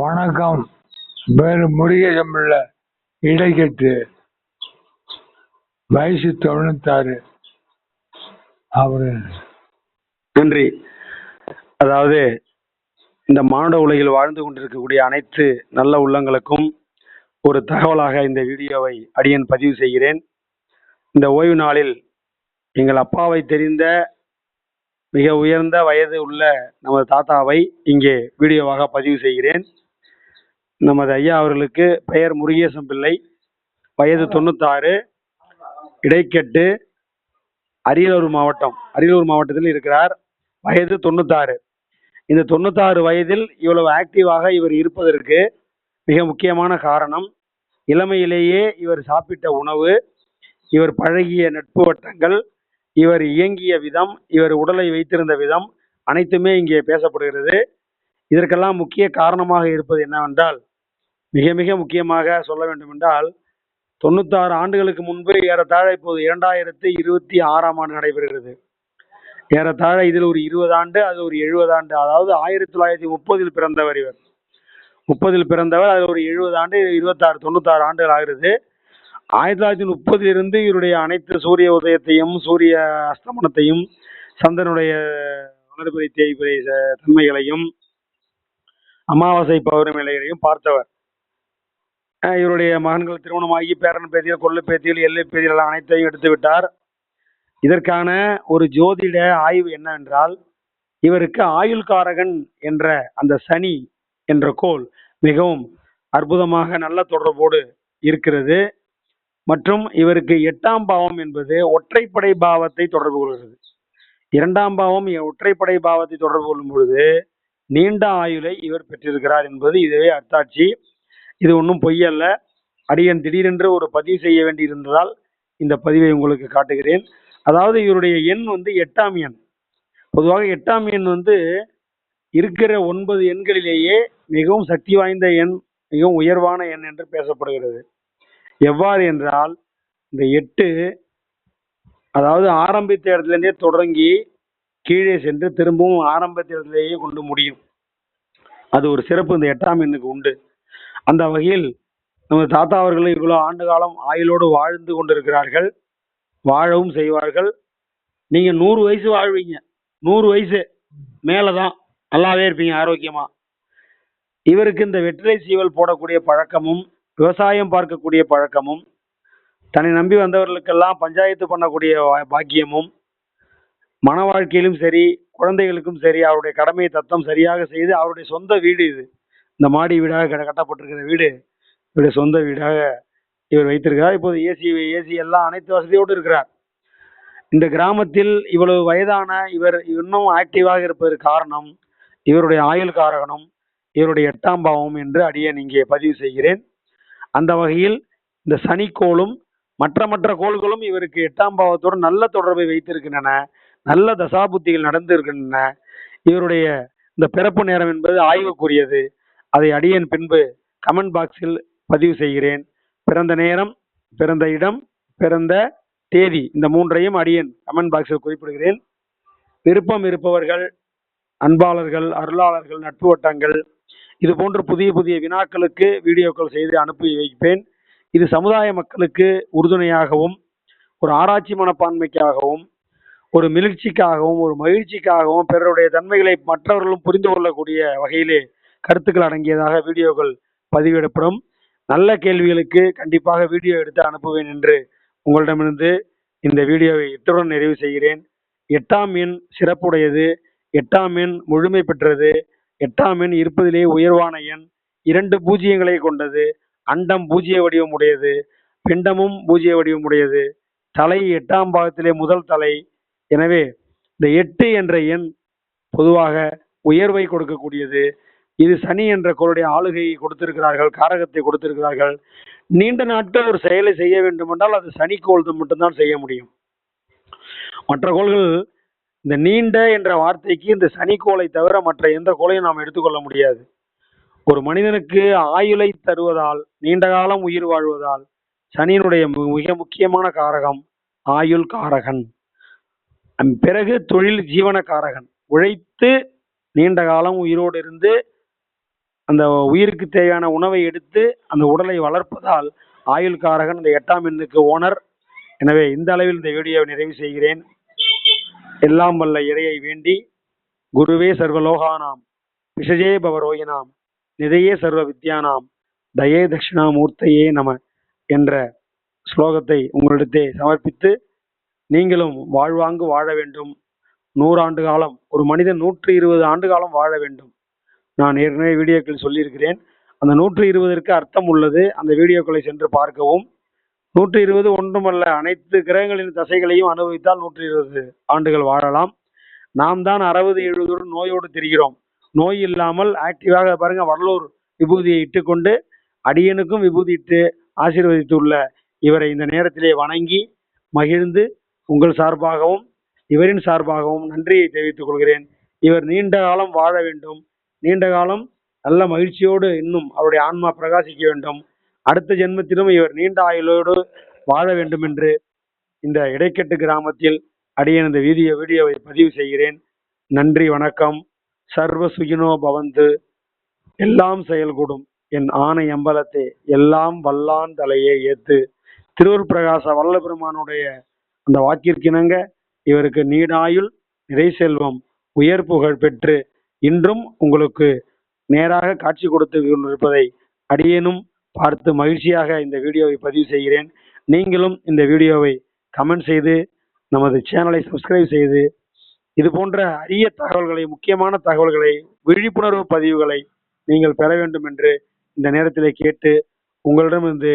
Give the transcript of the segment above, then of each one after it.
வணக்கம். பேரு முருகேசன் பிள்ளை. இடைக்கட்டு. வயசு 96. அவரு நன்றி. அதாவது இந்த மானுட உலகில் வாழ்ந்து கொண்டிருக்கக்கூடிய அனைத்து நல்ல உள்ளங்களுக்கும் ஒரு தகவலாக இந்த வீடியோவை அடியேன் பதிவு செய்கிறேன். இந்த ஓய்வு நாளில் எங்கள் அப்பாவை தெரிந்த மிக உயர்ந்த வயது உள்ள நமது தாத்தாவை இங்கே வீடியோவாக பதிவு செய்கிறேன். நமது ஐயா அவர்களுக்கு பெயர் முருகேசன் பிள்ளை, வயது 96, இடைக்கட்டு, அரியலூர் மாவட்டத்தில் இருக்கிறார். வயது 96. இந்த 96 வயதில் இவ்வளவு ஆக்டிவாக இவர் இருப்பதற்கு மிக முக்கியமான காரணம் இளமையிலேயே இவர் சாப்பிட்ட உணவு, இவர் பழகிய நட்பு வட்டங்கள், இவர் இயங்கிய விதம், இவர் உடலை வைத்திருந்த விதம் அனைத்துமே இங்கே பேசப்படுகிறது. இதற்கெல்லாம் முக்கிய காரணமாக இருப்பது என்னவென்றால், மிக மிக முக்கியமாக சொல்ல வேண்டும் என்றால், 96 ஆண்டுகளுக்கு முன்பு ஏறத்தாழ இப்போது 2026ஆம் ஆண்டு நடைபெறுகிறது. ஏறத்தாழ இதில் ஒரு 20 ஆண்டு, அது ஒரு 70 ஆண்டு. அதாவது 1930 பிறந்தவர் இவர். 30 பிறந்தவர், அது ஒரு 70 ஆண்டு, 96 ஆண்டுகள் ஆகிறது. 1930 இவருடைய அனைத்து சூரிய உதயத்தையும் சூரிய அஸ்தமனத்தையும் சந்திரனுடைய வளர்பிறை தேய்பிறை தன்மைகளையும் அமாவாசை பௌர்ணமிகளையும் பார்த்தவர். இவருடைய மகன்கள் திருமணமாகி பேரன் பேத்திகள், கொள்ளு பேத்திகள், எல்லை பேத்திகள் அனைத்தையும் எடுத்து விட்டார். இதற்கான ஒரு ஜோதிட ஆய்வு என்னவென்றால், இவருக்கு ஆயுள்காரகன் என்ற அந்த சனி என்ற கோள் மிகவும் அற்புதமாக நல்ல தொடர்போடு இருக்கிறது. மற்றும் இவருக்கு 8ஆம் பாவம் என்பது ஒற்றைப்படை பாவத்தை தொடர்பு கொள்கிறது. 2ஆம் பாவம் ஒற்றைப்படை பாவத்தை தொடர்பு கொள்ளும் பொழுது நீண்ட ஆயுளை இவர் பெற்றிருக்கிறார் என்பது இதுவே அத்தாட்சி. இது ஒன்றும் பொய்யல்ல. அடியன் திடீரென்று ஒரு பதிவு செய்ய வேண்டி இருந்ததால் இந்த பதிவை உங்களுக்கு காட்டுகிறேன். அதாவது இவருடைய எண் 8ஆம் எண். பொதுவாக 8ஆம் எண் இருக்கிற 9 எண்களிலேயே மிகவும் சக்தி வாய்ந்த எண், மிகவும் உயர்வான எண் என்று பேசப்படுகிறது. எவ்வாறு என்றால், இந்த 8 அதாவது ஆரம்பித்த இடத்திலிருந்தே தொடங்கி கீழே சென்று திரும்பவும் ஆரம்பித்த இடத்திலேயே கொண்டு முடியும். அது ஒரு சிறப்பு இந்த 8ஆம் எண்ணுக்கு உண்டு. அந்த வகையில் நமது தாத்தா அவர்கள் இவ்வளவு ஆண்டு காலம் ஆயுளோடு வாழ்ந்து கொண்டிருக்கிறார்கள், வாழவும் செய்வார்கள். நீங்க 100 வயசு வாழ்வீங்க. 100 வயசு மேலதான் நல்லாவே இருப்பீங்க, ஆரோக்கியமா. இவருக்கு இந்த வெற்றிலை சீவல் போடக்கூடிய பழக்கமும், விவசாயம் பார்க்கக்கூடிய பழக்கமும், தன்னை நம்பி வந்தவர்களுக்கெல்லாம் பஞ்சாயத்து பண்ணக்கூடிய பாக்கியமும், மன வாழ்க்கையிலும் சரி குழந்தைகளுக்கும் சரி அவருடைய கடமையை தத்தம் சரியாக செய்து, அவருடைய சொந்த வீடு இது. இந்த மாடி வீடாக கட்டப்பட்டிருக்கிற வீடு இவருடைய சொந்த வீடாக இவர் வைத்திருக்கிறார். இப்போது ஏசி எல்லாம் அனைத்து வசதியோடு இருக்கிறார். இந்த கிராமத்தில் இவ்வளவு வயதான இவர் இன்னும் ஆக்டிவாக இருப்பதற்கு காரணம் இவருடைய ஆயுள் காரகனும் இவருடைய 8ஆம் பாவம் என்று அடியேன் இங்கே பதிவு செய்கிறேன். அந்த வகையில் இந்த சனிக்கோளும் மற்ற கோள்களும் இவருக்கு 8ஆம் பாவத்தோடு நல்ல தொடர்பை வைத்திருக்கின்றன. நல்ல தசாபுத்திகள் நடந்திருக்கின்றன. இவருடைய இந்த பிறப்பு நேரம் என்பது ஆய்வுக்குரியது. அதை அடியேன் பின்பு கமெண்ட் பாக்ஸில் பதிவு செய்கிறேன். பிறந்த நேரம், பிறந்த இடம், பிறந்த தேதி, இந்த 3ஐயும் அடியேன் கமெண்ட் பாக்ஸில் குறிப்பிடுகிறேன். விருப்பம் இருப்பவர்கள், அன்பாளர்கள், அருளாளர்கள், நட்பு வட்டங்கள், இது போன்ற புதிய புதிய வினாக்களுக்கு வீடியோக்கள் செய்து அனுப்பி வைப்பேன். இது சமுதாய மக்களுக்கு உறுதுணையாகவும், ஒரு ஆராய்ச்சி மனப்பான்மைக்காகவும், ஒரு மிளிர்ச்சிக்காகவும், ஒரு மகிழ்ச்சிக்காகவும், பிறருடைய தன்மைகளை மற்றவர்களும் புரிந்து கொள்ளக்கூடிய வகையிலே கருத்துக்கள் அடங்கியதாக வீடியோக்கள் பதிவிடப்படும். நல்ல கேள்விகளுக்கு கண்டிப்பாக வீடியோ எடுத்து அனுப்புவேன் என்று உங்களிடமிருந்து இந்த வீடியோவை இத்துடன் நிறைவு செய்கிறேன். 8ஆம் எண் சிறப்புடையது. 8ஆம் எண் முழுமை பெற்றது. 8ஆம் எண் இருப்பதிலே உயர்வான எண். 2 பூஜ்ஜியங்களை கொண்டது. அண்டம் பூஜ்ஜிய வடிவம் உடையது, பிண்டமும் பூஜ்ஜிய வடிவம் உடையது. தலை 8ஆம் பாகத்திலே முதல் தலை. எனவே இந்த 8 என்ற எண் பொதுவாக உயர்வை கொடுக்கக்கூடியது. இது சனி என்ற கோளுடைய ஆளுகையை கொடுத்திருக்கிறார்கள், காரகத்தை கொடுத்திருக்கிறார்கள். நீண்ட நாட்கள் ஒரு செயலை செய்ய வேண்டும் என்றால் அது சனி கோள் மட்டும்தான் செய்ய முடியும். மற்ற கோள்கள், இந்த நீண்ட என்ற வார்த்தைக்கு இந்த சனி கோளை தவிர மற்ற எந்த கோளையும் நாம் எடுத்துக்கொள்ள முடியாது. ஒரு மனிதனுக்கு ஆயுளை தருவதால், நீண்ட காலம் உயிர் வாழ்வதால், சனியினுடைய மிக முக்கியமான காரகம் ஆயுள் காரகன். பிறகு தொழில் ஜீவன காரகன். உழைத்து நீண்ட காலம் உயிரோடு இருந்து அந்த உயிருக்கு தேவையான உணவை எடுத்து அந்த உடலை வளர்ப்பதால் ஆயுள்காரகன் இந்த 8ஆம் எண்ணுக்கு ஓனர். எனவே இந்த அளவில் இந்த வீடியோவை நிறைவு செய்கிறேன். எல்லாம் வல்ல இறையை வேண்டி, குருவே சர்வலோகானாம் விஷஜே பவரோகினாம் நிதையே சர்வ வித்யானாம் தயே தட்சிணாமூர்த்தையே நம என்ற ஸ்லோகத்தை உங்களிடத்தே சமர்ப்பித்து, நீங்களும் வாழ்வாங்கு வாழ வேண்டும். 100 ஆண்டு காலம், ஒரு மனிதன் 120 ஆண்டு காலம் வாழ வேண்டும். நான் ஏற்கனவே வீடியோக்கள் சொல்லியிருக்கிறேன். அந்த 120ற்கு அர்த்தம் உள்ளது. அந்த வீடியோக்களை சென்று பார்க்கவும். 120 ஒன்றுமல்ல, அனைத்து கிரகங்களின் தசைகளையும் அனுபவித்தால் 120 ஆண்டுகள் வாழலாம். நாம் தான் 60-70 நோயோடு திரிகிறோம். நோய் இல்லாமல் ஆக்டிவாக பாருங்க. வடலூர் விபூதியை இட்டுக்கொண்டு அடியனுக்கும் விபூதி இட்டு ஆசீர்வதித்துள்ள இவரை இந்த நேரத்திலே வணங்கி மகிழ்ந்து உங்கள் சார்பாகவும் இவரின் சார்பாகவும் நன்றியை தெரிவித்துக் கொள்கிறேன். இவர் நீண்ட காலம் வாழ வேண்டும். நீண்ட காலம் நல்ல மகிழ்ச்சியோடு இன்னும் அவருடைய ஆன்மா பிரகாசிக்க வேண்டும். அடுத்த ஜென்மத்திலும் இவர் நீண்ட ஆயுளோடு வாழ வேண்டும் என்று இந்த இடைக்கட்டு கிராமத்தில் அடியேன் இந்த வீடியோவை பதிவு செய்கிறேன். நன்றி, வணக்கம். சர்வ சுகினோ பவந்து. எல்லாம் செயல்கூடும் என் ஆணை அம்பலத்தே எல்லாம் வல்லான் தலையே ஏத்து. திருவருள் பிரகாச வல்ல பெருமானுடைய அந்த வாக்கிற்கிணங்க இவருக்கு நீடாயுள், நிறை செல்வம், உயர் புகழ் பெற்று இன்றும் உங்களுக்கு நேராக காட்சி கொடுத்து கொண்டிருப்பதை அடியேனும் பார்த்து மகிழ்ச்சியாக இந்த வீடியோவை பதிவு செய்கிறேன். நீங்களும் இந்த வீடியோவை கமெண்ட் செய்து நமது சேனலை சப்ஸ்கிரைப் செய்து இது போன்ற அரிய தகவல்களை, முக்கியமான தகவல்களை, விழிப்புணர்வு பதிவுகளை நீங்கள் பெற வேண்டும் என்று இந்த நேரத்திலே கேட்டு உங்களிடமிருந்து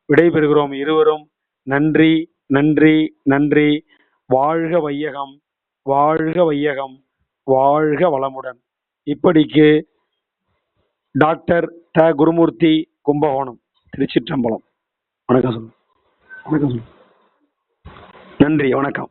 விடைபெறுகிறோம் இருவரும். நன்றி, நன்றி, நன்றி. வாழ்க வையகம், வாழ்க வையகம், வாழ்க வளமுடன். இப்படிக்கு டாக்டர் த. குருமூர்த்தி, கும்பகோணம், திருச்சிற்றம்பலம். வணக்கம் சொல்லு. வணக்கம் சொல்லு. நன்றி, வணக்கம்.